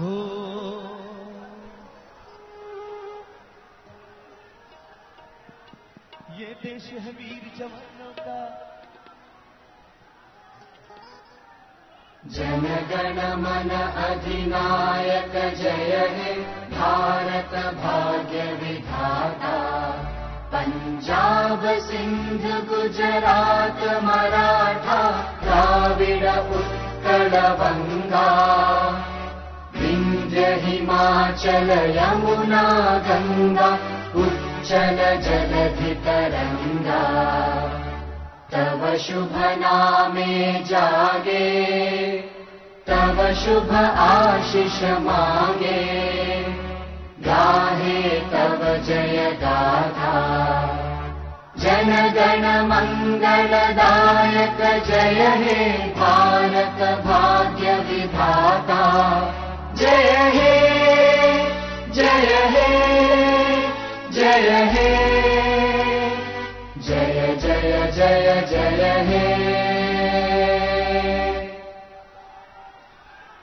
हो। ये देश है वीर जवानों का। जन गण मन अधिनायक जय हे भारत भाग्य विधाता। पंजाब सिंध गुजरात मराठा द्राविड़ उत्कल बंगा। विंध्य हिमाचल यमुना गंगा उच्चल जलधि तरंगा। तव शुभ नामे जागे तव शुभ आशीष मांगे। गाहे तव जय गाथा जन गण मंगलदायक जय हे भारत भाग्य विधाता। जय हे जय हे जय हे जय जय जय जय हे।